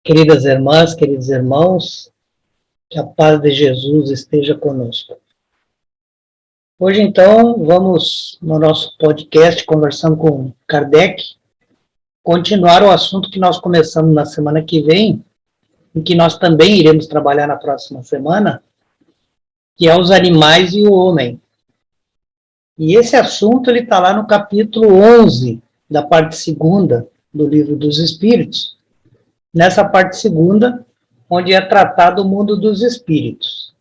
Queridas irmãs, queridos irmãos, que a paz de Jesus esteja conosco. Hoje, então, vamos, no nosso podcast, conversando com Kardec, continuar o assunto que nós começamos na semana que vem, e que nós também iremos trabalhar na próxima semana, que é os animais e o homem. E esse assunto ele está lá no capítulo 11, da parte segunda do Livro dos Espíritos, nessa parte segunda, onde é tratado o mundo dos espíritos.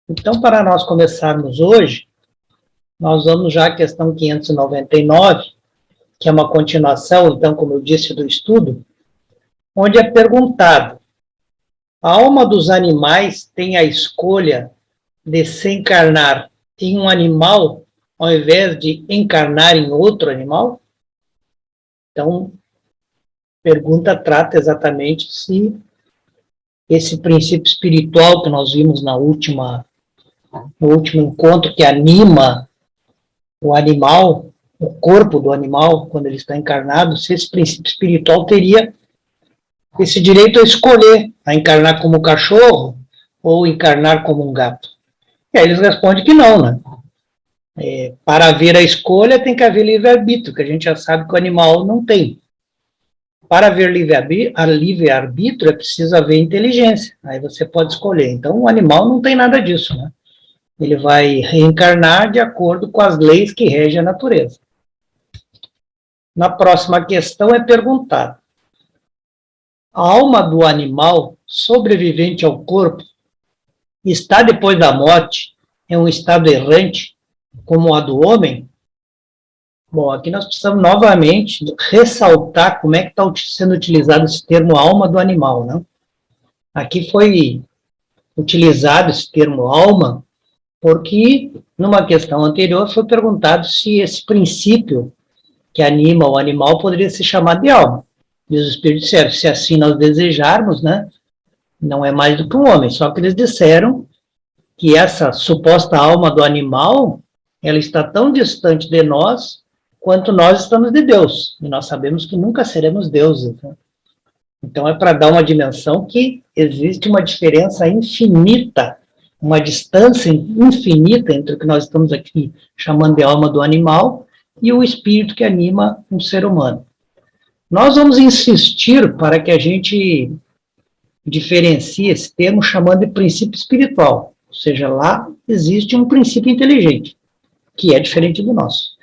Então, para nós começarmos hoje, nós vamos já à questão 599, que é uma continuação, então, como eu disse, do estudo, onde é perguntado: a alma dos animais tem a escolha de se encarnar em um animal ao invés de encarnar em outro animal? Então, pergunta trata exatamente se esse princípio espiritual que nós vimos no último encontro, que anima o animal, o corpo do animal, quando ele está encarnado, se esse princípio espiritual teria esse direito a escolher, a encarnar como cachorro ou encarnar como um gato. E aí eles respondem que não, né? Para haver a escolha tem que haver livre-arbítrio, que a gente já sabe que o animal não tem. Para haver livre-arbítrio é preciso haver inteligência, aí você pode escolher. Então o animal não tem nada disso, né? Ele vai reencarnar de acordo com as leis que regem a natureza. Na próxima questão é perguntado: a alma do animal sobrevivente ao corpo está depois da morte em um estado errante como a do homem? Bom, aqui nós precisamos novamente ressaltar como é que está sendo utilizado esse termo alma do animal, né? Aqui foi utilizado esse termo alma porque numa questão anterior foi perguntado se esse princípio que anima o animal poderia ser chamado de alma. E os espíritos disseram: se assim nós desejarmos, né, não é mais do que um homem. Só que eles disseram que essa suposta alma do animal, ela está tão distante de nós quanto nós estamos de Deus. E nós sabemos que nunca seremos deuses, né? Então é para dar uma dimensão que existe uma diferença infinita, uma distância infinita entre o que nós estamos aqui chamando de alma do animal e o espírito que anima um ser humano. Nós vamos insistir para que a gente diferencie esse termo chamando de princípio espiritual, ou seja, lá existe um princípio inteligente, que é diferente do nosso.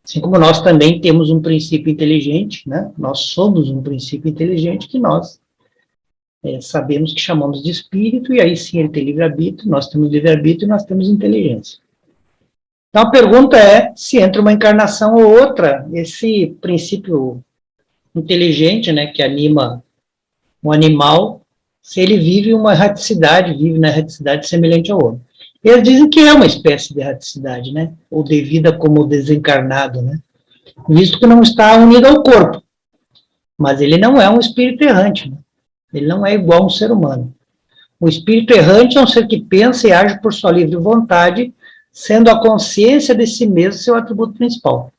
Assim como nós também temos um princípio inteligente, né? Nós somos um princípio inteligente que nós sabemos que chamamos de espírito, e aí sim ele tem livre-arbítrio, nós temos livre-arbítrio e nós temos inteligência. Então a pergunta é se entre uma encarnação ou outra, esse princípio inteligente, né, que anima um animal, se ele vive uma erraticidade, vive na erraticidade semelhante ao homem. Eles dizem que é uma espécie de erraticidade, né, ou de vida como desencarnado, né, visto que não está unido ao corpo, mas ele não é um espírito errante, né? Ele não é igual a um ser humano. O espírito errante é um ser que pensa e age por sua livre vontade, sendo a consciência de si mesmo seu atributo principal.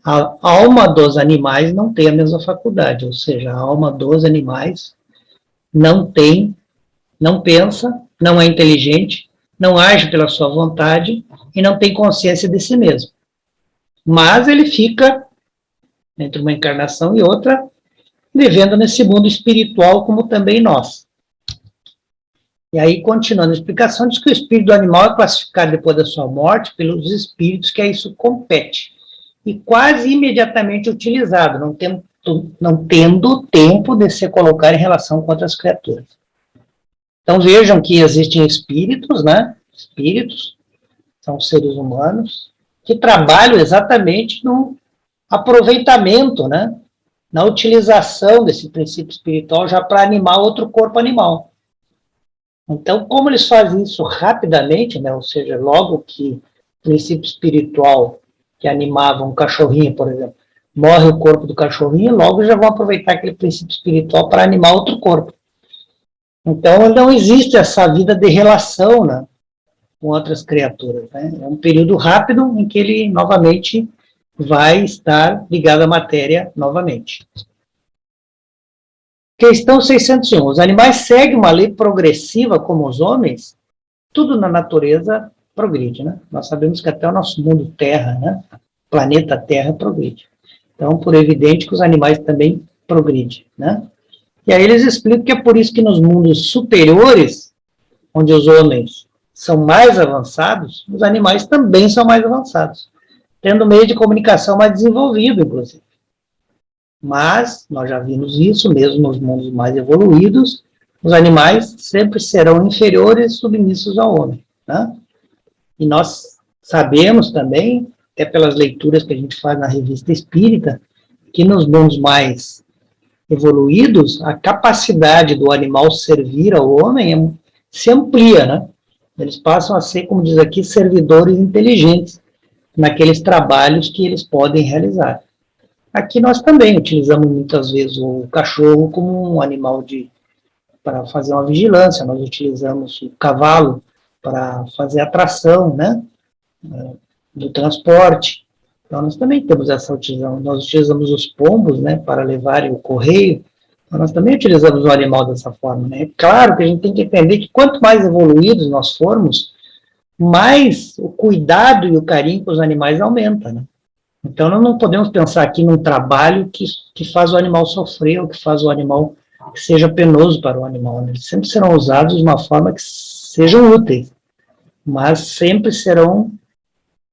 A alma dos animais não tem a mesma faculdade, ou seja, a alma dos animais não pensa, não é inteligente, não age pela sua vontade e não tem consciência de si mesmo. Mas ele fica, entre uma encarnação e outra, vivendo nesse mundo espiritual como também nós. E aí, continuando a explicação, diz que o espírito do animal é classificado depois da sua morte pelos espíritos que a isso compete, e quase imediatamente utilizado, não tendo tempo de se colocar em relação com outras criaturas. Então vejam que existem espíritos, né? Espíritos são seres humanos que trabalham exatamente no aproveitamento, né? Na utilização desse princípio espiritual já para animar outro corpo animal. Então, como eles fazem isso rapidamente, né? Ou seja, logo que o princípio espiritual que animava um cachorrinho, por exemplo, morre o corpo do cachorrinho, logo já vão aproveitar aquele princípio espiritual para animar outro corpo. Então, não existe essa vida de relação, né, com outras criaturas, né? É um período rápido em que ele, novamente, vai estar ligado à matéria novamente. Questão 601. Os animais seguem uma lei progressiva como os homens? Tudo na natureza progride, né? Nós sabemos que até o nosso mundo Terra, né? Planeta Terra progride. Então, por evidente que os animais também progridem, né? E aí eles explicam que é por isso que nos mundos superiores, onde os homens são mais avançados, os animais também são mais avançados, tendo meio de comunicação mais desenvolvido, inclusive. Mas, nós já vimos isso, mesmo nos mundos mais evoluídos, os animais sempre serão inferiores e submissos ao homem, né? E nós sabemos também, até pelas leituras que a gente faz na Revista Espírita, que nos mundos mais evoluídos, a capacidade do animal servir ao homem se amplia, né? Eles passam a ser, como diz aqui, servidores inteligentes naqueles trabalhos que eles podem realizar. Aqui nós também utilizamos muitas vezes o cachorro como um animal para fazer uma vigilância, nós utilizamos o cavalo para fazer a tração, né, do transporte. Então nós também temos essa utilização, nós utilizamos os pombos, né, para levarem o correio, então, nós também utilizamos o animal dessa forma, né. É claro que a gente tem que entender que quanto mais evoluídos nós formos, mais o cuidado e o carinho com os animais aumenta, né. Então, nós não podemos pensar aqui num trabalho que faz o animal sofrer, ou que faz o animal que seja penoso para o animal, né? Eles sempre serão usados de uma forma que sejam úteis, mas sempre serão,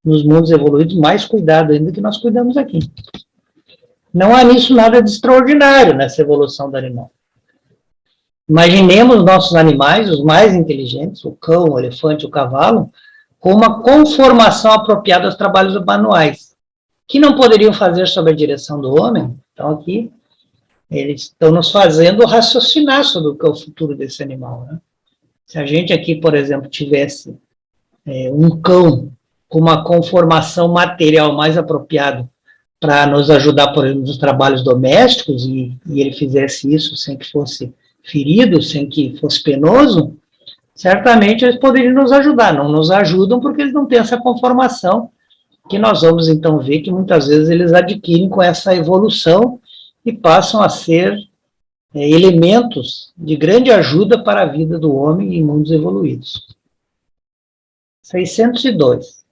nos mundos evoluídos, mais cuidado ainda do que nós cuidamos aqui. Não há nisso nada de extraordinário nessa evolução do animal. Imaginemos nossos animais, os mais inteligentes, o cão, o elefante, o cavalo, com uma conformação apropriada aos trabalhos manuais, que não poderiam fazer sob a direção do homem. Então, aqui, eles estão nos fazendo raciocinar sobre o que é o futuro desse animal, né? Se a gente aqui, por exemplo, tivesse um cão com uma conformação material mais apropriada para nos ajudar, por exemplo, nos trabalhos domésticos, e ele fizesse isso sem que fosse ferido, sem que fosse penoso, certamente eles poderiam nos ajudar. Não nos ajudam porque eles não têm essa conformação, que nós vamos então ver que muitas vezes eles adquirem com essa evolução e passam a ser elementos de grande ajuda para a vida do homem em mundos evoluídos. 602.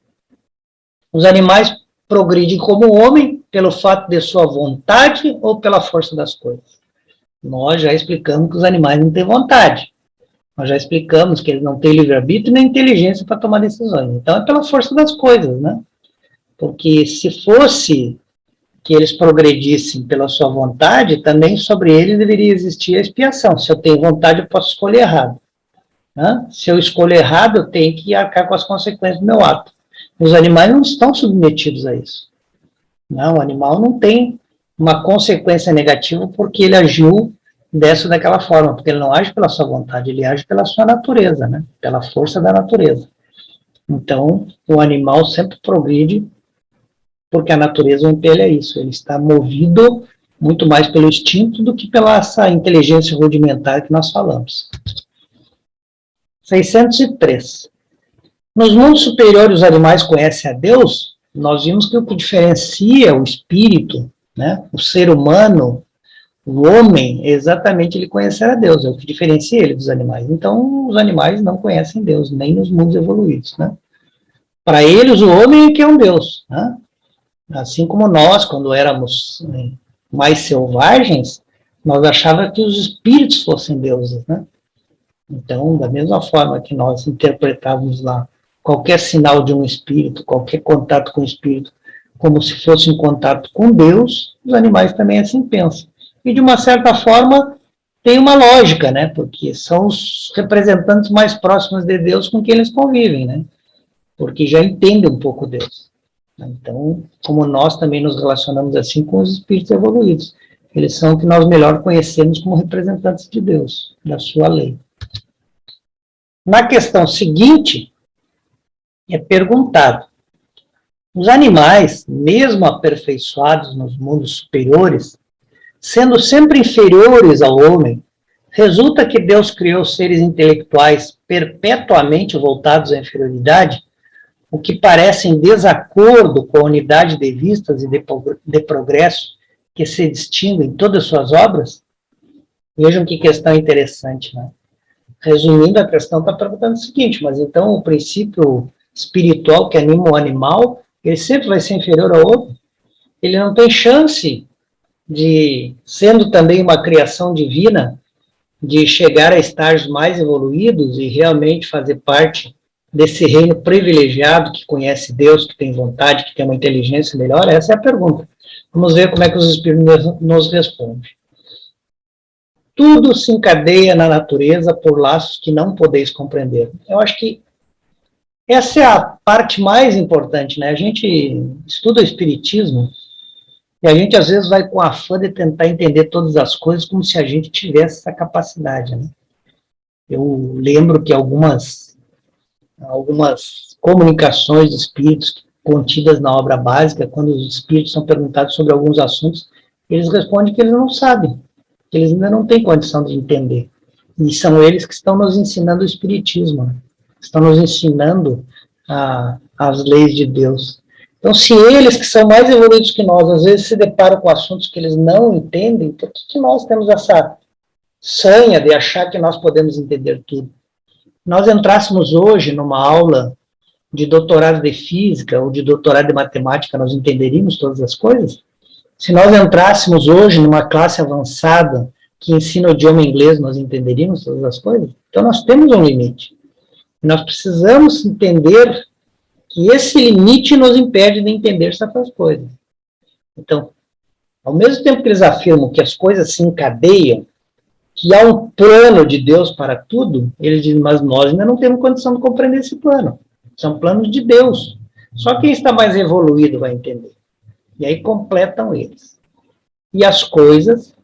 Os animais progridem como o homem pelo fato de sua vontade ou pela força das coisas? Nós já explicamos que os animais não têm vontade. Nós já explicamos que eles não têm livre-arbítrio nem inteligência para tomar decisões. Então é pela força das coisas, né? Porque se fosse que eles progredissem pela sua vontade, também sobre eles deveria existir a expiação. Se eu tenho vontade, eu posso escolher errado, né? Se eu escolher errado, eu tenho que arcar com as consequências do meu ato. Os animais não estão submetidos a isso. Não, o animal não tem uma consequência negativa porque ele agiu dessa ou daquela forma, porque ele não age pela sua vontade, ele age pela sua natureza, né? Pela força da natureza. Então, o animal sempre progride porque a natureza impele a isso, ele está movido muito mais pelo instinto do que pela essa inteligência rudimentar que nós falamos. 603. Nos mundos superiores os animais conhecem a Deus? Nós vimos que o que diferencia o espírito, né, o ser humano, o homem, é exatamente ele conhecer a Deus, é o que diferencia ele dos animais. Então, os animais não conhecem Deus, nem nos mundos evoluídos, né? Para eles, o homem é que é um Deus, né? Assim como nós, quando éramos mais selvagens, nós achávamos que os espíritos fossem deuses, né? Então, da mesma forma que nós interpretávamos lá qualquer sinal de um espírito, qualquer contato com o espírito, como se fosse um contato com Deus, os animais também assim pensam. E, de uma certa forma, tem uma lógica, né? Porque são os representantes mais próximos de Deus com quem eles convivem, né? Porque já entendem um pouco Deus. Então, como nós também nos relacionamos assim com os espíritos evoluídos, eles são o que nós melhor conhecemos como representantes de Deus, da sua lei. Na questão seguinte, é perguntado: os animais, mesmo aperfeiçoados nos mundos superiores, sendo sempre inferiores ao homem, resulta que Deus criou seres intelectuais perpetuamente voltados à inferioridade, o que parece em desacordo com a unidade de vistas e de progresso que se distingue em todas as suas obras? Vejam que questão interessante, né? Resumindo, a questão está perguntando o seguinte, mas então o princípio espiritual que anima o animal, ele sempre vai ser inferior ao outro? Ele não tem chance de, sendo também uma criação divina, de chegar a estágios mais evoluídos e realmente fazer parte desse reino privilegiado que conhece Deus, que tem vontade, que tem uma inteligência melhor? Essa é a pergunta. Vamos ver como é que os espíritos nos respondem. Tudo se encadeia na natureza por laços que não podeis compreender. Eu acho que essa é a parte mais importante, né? A gente estuda o espiritismo e a gente às vezes vai com a afã de tentar entender todas as coisas como se a gente tivesse essa capacidade, né? Eu lembro que algumas comunicações de espíritos contidas na obra básica, quando os espíritos são perguntados sobre alguns assuntos, eles respondem que eles não sabem, que eles ainda não têm condição de entender. E são eles que estão nos ensinando o espiritismo, né? Estão nos ensinando as leis de Deus. Então, se eles, que são mais evoluídos que nós, às vezes se deparam com assuntos que eles não entendem, por que nós temos essa sanha de achar que nós podemos entender tudo? Nós entrássemos hoje numa aula de doutorado de física ou de doutorado de matemática, nós entenderíamos todas as coisas? Se nós entrássemos hoje numa classe avançada que ensina o idioma inglês, nós entenderíamos todas as coisas? Então, nós temos um limite. Nós precisamos entender que esse limite nos impede de entender certas coisas. Então, ao mesmo tempo que eles afirmam que as coisas se encadeiam, que há um plano de Deus para tudo, eles dizem, mas nós ainda não temos condição de compreender esse plano. São planos de Deus. Só quem está mais evoluído vai entender. E aí completam eles. E as coisas,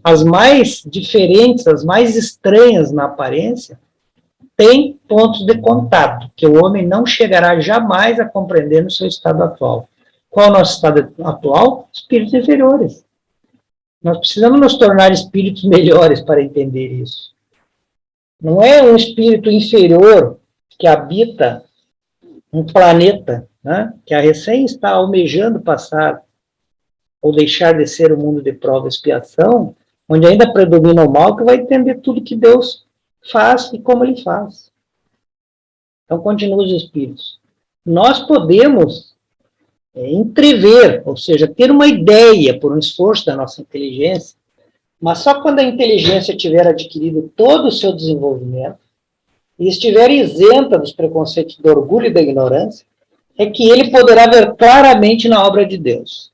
as mais diferentes, as mais estranhas na aparência, têm pontos de contato, que o homem não chegará jamais a compreender no seu estado atual. Qual é o nosso estado atual? Espíritos inferiores. Nós precisamos nos tornar espíritos melhores para entender isso. Não é um espírito inferior que habita um planeta, né, que a recém está almejando passar ou deixar de ser o mundo de prova e expiação, onde ainda predomina o mal, que vai entender tudo que Deus faz e como ele faz. Então, continuam os espíritos. Nós podemos entrever, ou seja, ter uma ideia por um esforço da nossa inteligência, mas só quando a inteligência tiver adquirido todo o seu desenvolvimento e estiver isenta dos preconceitos do orgulho e da ignorância, é que ele poderá ver claramente na obra de Deus.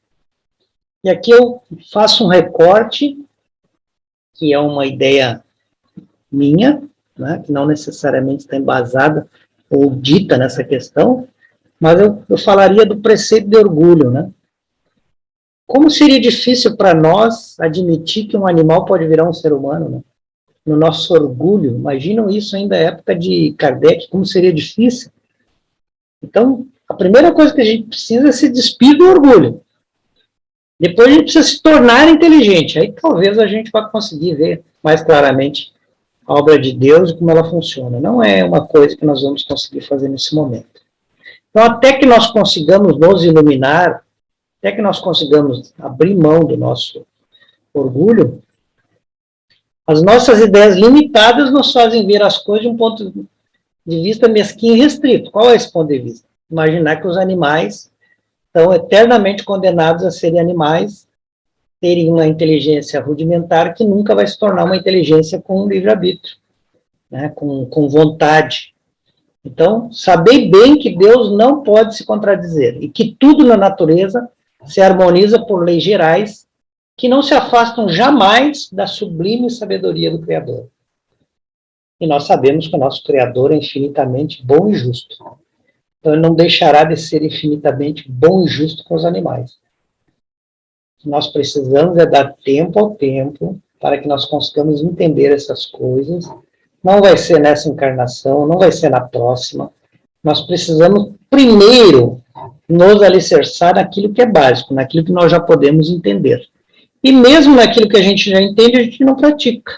E aqui eu faço um recorte, que é uma ideia minha, né, que não necessariamente está embasada ou dita nessa questão, mas eu falaria do preceito de orgulho, né? Como seria difícil para nós admitir que um animal pode virar um ser humano, né? No nosso orgulho, imaginam isso ainda na época de Kardec, como seria difícil. Então, a primeira coisa que a gente precisa é se despir do orgulho. Depois a gente precisa se tornar inteligente, aí talvez a gente vá conseguir ver mais claramente a obra de Deus e como ela funciona. Não é uma coisa que nós vamos conseguir fazer nesse momento. Então, até que nós consigamos nos iluminar, até que nós consigamos abrir mão do nosso orgulho, as nossas ideias limitadas nos fazem ver as coisas de um ponto de vista mesquinho e restrito. Qual é esse ponto de vista? Imaginar que os animais estão eternamente condenados a serem animais, terem uma inteligência rudimentar que nunca vai se tornar uma inteligência com livre-arbítrio, né, com vontade. Então, saber bem que Deus não pode se contradizer e que tudo na natureza se harmoniza por leis gerais que não se afastam jamais da sublime sabedoria do Criador. E nós sabemos que o nosso Criador é infinitamente bom e justo. Então, ele não deixará de ser infinitamente bom e justo com os animais. Nós precisamos dar tempo ao tempo para que nós consigamos entender essas coisas. Não vai ser nessa encarnação, não vai ser na próxima. Nós precisamos, primeiro, nos alicerçar naquilo que é básico, naquilo que nós já podemos entender. E mesmo naquilo que a gente já entende, a gente não pratica.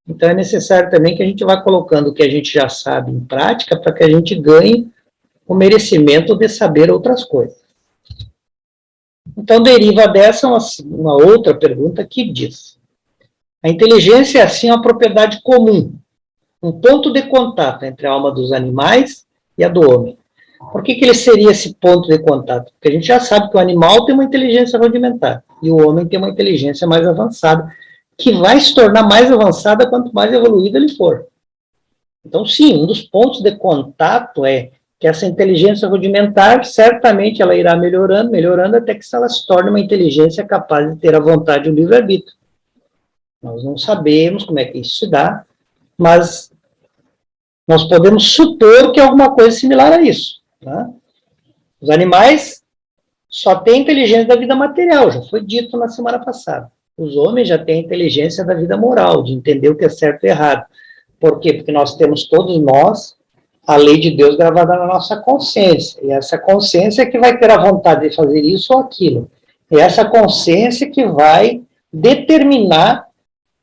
Então, é necessário também que a gente vá colocando o que a gente já sabe em prática para que a gente ganhe o merecimento de saber outras coisas. Então, deriva dessa uma outra pergunta que diz: A inteligência é, assim, uma propriedade comum, um ponto de contato entre a alma dos animais e a do homem. Por que ele seria esse ponto de contato? Porque a gente já sabe que o animal tem uma inteligência rudimentar e o homem tem uma inteligência mais avançada, que vai se tornar mais avançada quanto mais evoluído ele for. Então, sim, um dos pontos de contato é que essa inteligência rudimentar, certamente ela irá melhorando, melhorando, até que ela se torne uma inteligência capaz de ter a vontade e o livre-arbítrio. Nós não sabemos como é que isso se dá, mas nós podemos supor que é alguma coisa similar a isso. Tá? Os animais só têm inteligência da vida material, já foi dito na semana passada. Os homens já têm inteligência da vida moral, de entender o que é certo e errado. Por quê? Porque nós temos, todos nós, a lei de Deus gravada na nossa consciência. E essa consciência é que vai ter a vontade de fazer isso ou aquilo. É essa consciência que vai determinar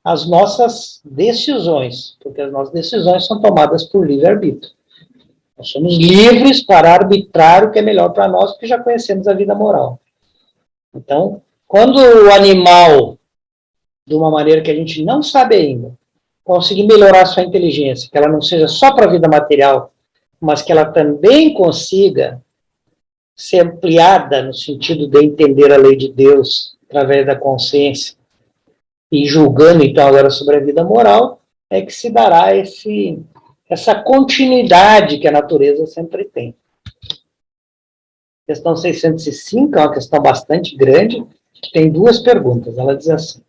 as nossas decisões, porque as nossas decisões são tomadas por livre-arbítrio. Nós somos livres para arbitrar o que é melhor para nós, porque já conhecemos a vida moral. Então, quando o animal, de uma maneira que a gente não sabe ainda, conseguir melhorar sua inteligência, que ela não seja só para a vida material, mas que ela também consiga ser ampliada no sentido de entender a lei de Deus através da consciência, e julgando, então, agora sobre a vida moral, é que se dará essa continuidade que a natureza sempre tem. Questão 605 é uma questão bastante grande, que tem duas perguntas. Ela diz assim: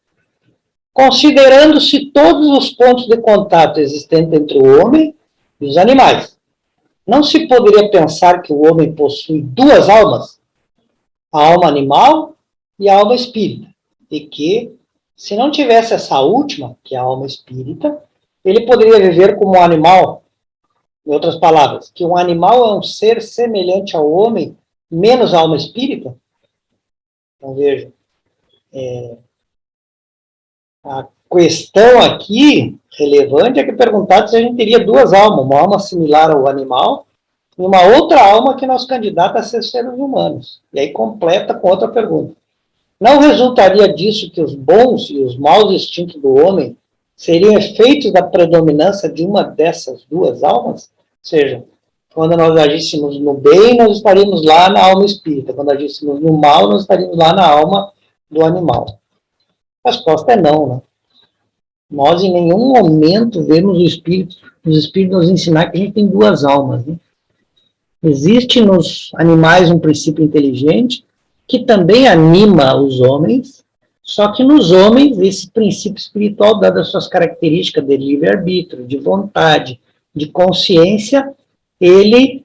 considerando-se todos os pontos de contato existentes entre o homem e os animais, não se poderia pensar que o homem possui duas almas, a alma animal e a alma espírita, e que, se não tivesse essa última, que é a alma espírita, ele poderia viver como um animal. Em outras palavras, que um animal é um ser semelhante ao homem, menos a alma espírita? Então, veja, a questão aqui relevante é que perguntar se a gente teria duas almas, uma alma similar ao animal e uma outra alma que nos candidata a ser seres humanos. E aí completa com outra pergunta. Não resultaria disso que os bons e os maus instintos do homem seriam efeitos da predominância de uma dessas duas almas? Ou seja, quando nós agíssemos no bem, nós estaríamos lá na alma espírita. Quando agíssemos no mal, nós estaríamos lá na alma do animal. A resposta é não, né? Nós em nenhum momento vemos os espíritos nos ensinar que a gente tem duas almas, né? Existe nos animais um princípio inteligente que também anima os homens, só que nos homens esse princípio espiritual, dado as suas características de livre-arbítrio, de vontade, de consciência, ele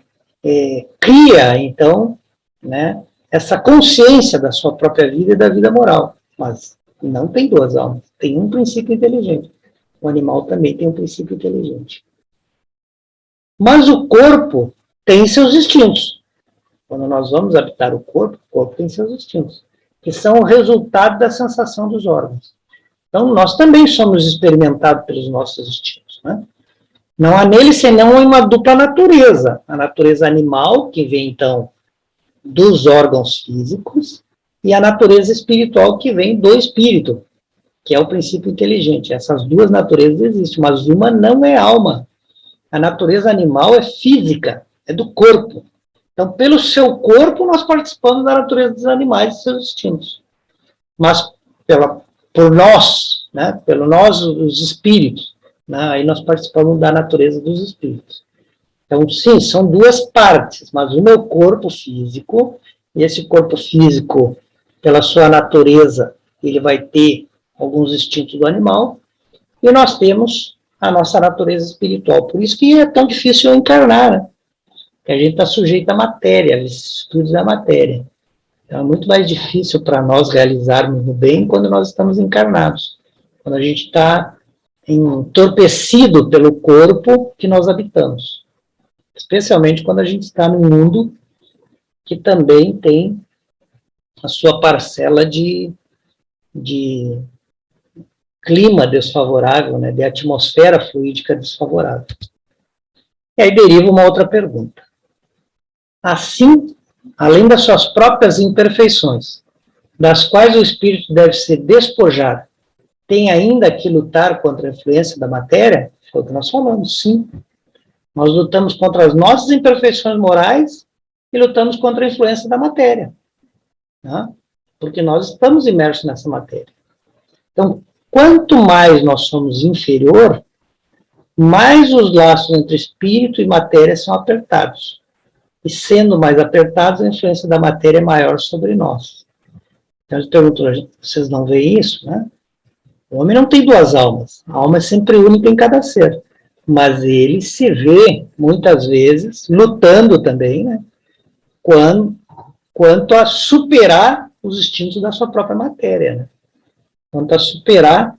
cria, então, né, essa consciência da sua própria vida e da vida moral. Mas não tem duas almas, tem um princípio inteligente. O animal também tem um princípio inteligente. Mas o corpo tem seus instintos. Quando nós vamos habitar o corpo tem seus instintos, que são o resultado da sensação dos órgãos. Então, nós também somos experimentados pelos nossos instintos, né? Não há nele senão uma dupla natureza. A natureza animal, que vem, então, dos órgãos físicos, e a natureza espiritual, que vem do espírito, que é o princípio inteligente. Essas duas naturezas existem, mas uma não é alma. A natureza animal é física, é do corpo. Então, pelo seu corpo, nós participamos da natureza dos animais e seus instintos. Mas por nós, né, pelo nós, os espíritos, né, aí nós participamos da natureza dos espíritos. Então, sim, são duas partes, mas o meu corpo físico, e esse corpo físico, pela sua natureza, ele vai ter alguns instintos do animal, e nós temos a nossa natureza espiritual. Por isso que é tão difícil eu encarnar, né? Que a gente está sujeito à matéria, aos estudos da matéria. Então é muito mais difícil para nós realizarmos o bem quando nós estamos encarnados, quando a gente está entorpecido pelo corpo que nós habitamos, especialmente quando a gente está num mundo que também tem a sua parcela de clima desfavorável, né, de atmosfera fluídica desfavorável. E aí deriva uma outra pergunta. Assim, além das suas próprias imperfeições, das quais o espírito deve ser despojado tem ainda que lutar contra a influência da matéria? Foi o que nós falamos, sim. Nós lutamos contra as nossas imperfeições morais e lutamos contra a influência da matéria, né? Porque nós estamos imersos nessa matéria. Então, quanto mais nós somos inferior, mais os laços entre espírito e matéria são apertados. E sendo mais apertados, a influência da matéria é maior sobre nós. Então, eu pergunto, vocês não veem isso, né? O homem não tem duas almas. A alma é sempre única em cada ser. Mas ele se vê, muitas vezes, lutando também, né? Quanto a superar os instintos da sua própria matéria, né? Quanto a superar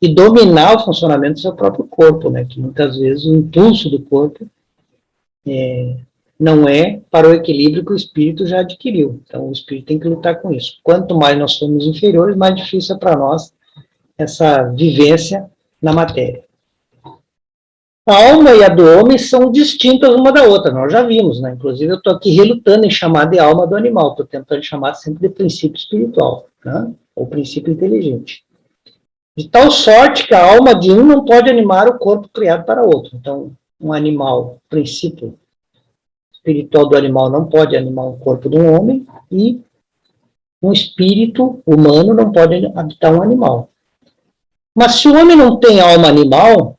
e dominar o funcionamento do seu próprio corpo, né? Que muitas vezes o impulso do corpo não é para o equilíbrio que o espírito já adquiriu. Então, o espírito tem que lutar com isso. Quanto mais nós somos inferiores, mais difícil é para nós essa vivência na matéria. A alma e a do homem são distintas uma da outra, nós já vimos, né? Inclusive eu estou aqui relutando em chamar de alma do animal, estou tentando chamar sempre de princípio espiritual, né? Ou princípio inteligente. De tal sorte que a alma de um não pode animar o corpo criado para outro. Então, um animal, o princípio espiritual do animal não pode animar o corpo de um homem, e um espírito humano não pode habitar um animal. Mas se o homem não tem alma animal,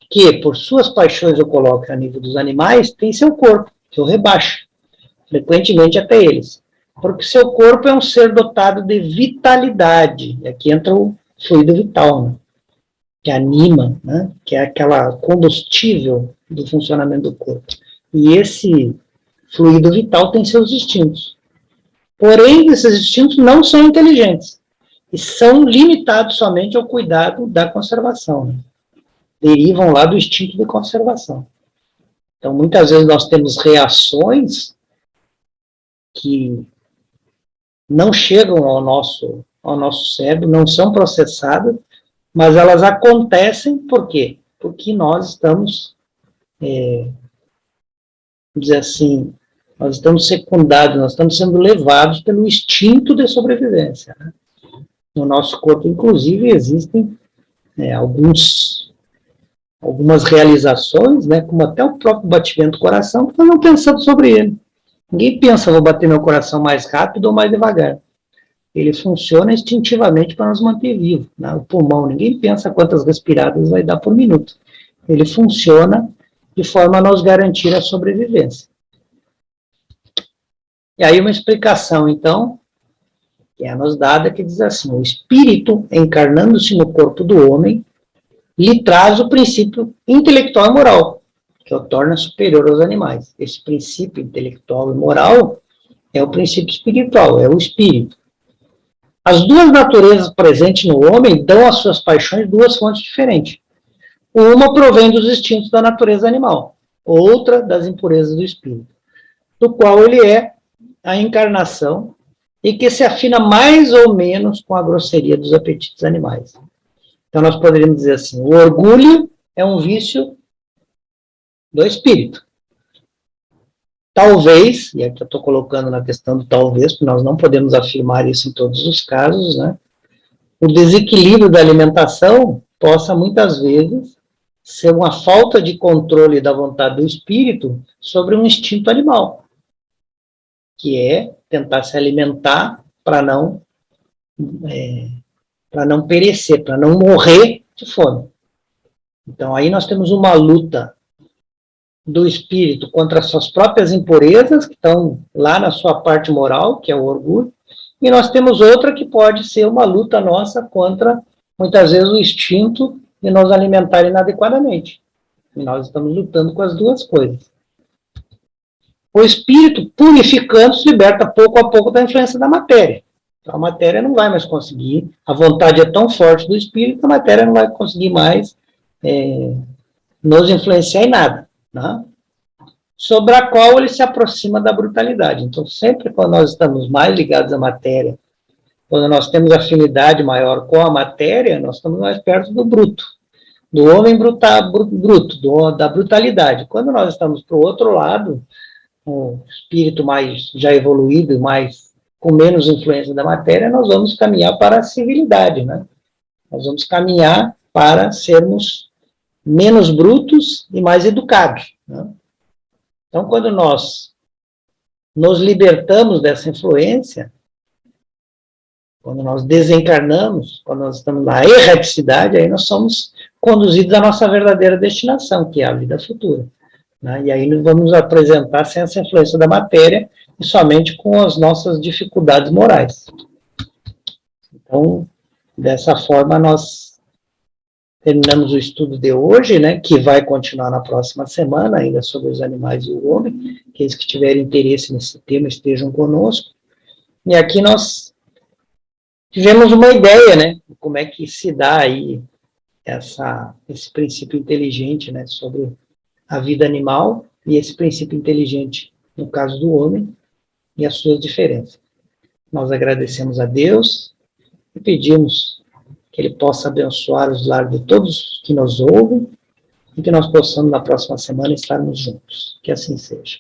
que por suas paixões o coloca a nível dos animais, tem seu corpo, que o rebaixa, frequentemente até eles. Porque seu corpo é um ser dotado de vitalidade. E aqui entra o fluido vital, né? Que anima, né? Que é aquela combustível do funcionamento do corpo. E esse fluido vital tem seus instintos. Porém, esses instintos não são inteligentes. E são limitados somente ao cuidado da conservação, né? Derivam lá do instinto de conservação. Então, muitas vezes nós temos reações que não chegam ao nosso cérebro, não são processadas, mas elas acontecem por quê? Porque nós estamos, vamos dizer assim, nós estamos secundados, nós estamos sendo levados pelo instinto de sobrevivência, né? No nosso corpo, inclusive, existem algumas realizações, né, como até o próprio batimento do coração, que nós não pensamos sobre ele. Ninguém pensa, vou bater meu coração mais rápido ou mais devagar. Ele funciona instintivamente para nos manter vivos, né? O pulmão, ninguém pensa quantas respiradas vai dar por minuto. Ele funciona de forma a nos garantir a sobrevivência. E aí uma explicação, então, que é nos dada, que diz assim: o espírito, encarnando-se no corpo do homem, lhe traz o princípio intelectual e moral, que o torna superior aos animais. Esse princípio intelectual e moral é o princípio espiritual, é o espírito. As duas naturezas presentes no homem dão às suas paixões duas fontes diferentes. Uma provém dos instintos da natureza animal, outra das impurezas do espírito, do qual ele é a encarnação e que se afina mais ou menos com a grosseria dos apetites animais. Então, nós poderíamos dizer assim: o orgulho é um vício do espírito. Talvez, e aqui eu estou colocando na questão do talvez, porque nós não podemos afirmar isso em todos os casos, né? O desequilíbrio da alimentação possa, muitas vezes, ser uma falta de controle da vontade do espírito sobre um instinto animal, que é tentar se alimentar para não perecer, para não morrer de fome. Então, aí nós temos uma luta do espírito contra as suas próprias impurezas, que estão lá na sua parte moral, que é o orgulho, e nós temos outra que pode ser uma luta nossa contra, muitas vezes, o instinto de nos alimentar inadequadamente. E nós estamos lutando com as duas coisas. O espírito, purificando, se liberta pouco a pouco da influência da matéria. Então, a matéria não vai mais conseguir, a vontade é tão forte do espírito, a matéria não vai conseguir mais nos influenciar em nada, né? Sobre a qual ele se aproxima da brutalidade. Então, sempre quando nós estamos mais ligados à matéria, quando nós temos afinidade maior com a matéria, nós estamos mais perto do bruto, do homem bruto, da brutalidade. Quando nós estamos para o outro lado, um espírito mais já evoluído, mais com menos influência da matéria, nós vamos caminhar para a civilidade, né? Nós vamos caminhar para sermos menos brutos e mais educados, né? Então, quando nós nos libertamos dessa influência, quando nós desencarnamos, quando nós estamos na erraticidade, aí nós somos conduzidos à nossa verdadeira destinação, que é a vida futura, né? E aí nós vamos nos apresentar sem essa influência da matéria e somente com as nossas dificuldades morais. Então, dessa forma, nós terminamos o estudo de hoje, né, que vai continuar na próxima semana, ainda sobre os animais e o homem. Aqueles que tiverem interesse nesse tema estejam conosco. E aqui nós tivemos uma ideia, né, de como é que se dá aí esse princípio inteligente, né, sobre a vida animal e esse princípio inteligente, no caso do homem, e as suas diferenças. Nós agradecemos a Deus e pedimos que Ele possa abençoar os lares de todos que nos ouvem e que nós possamos, na próxima semana, estarmos juntos. Que assim seja.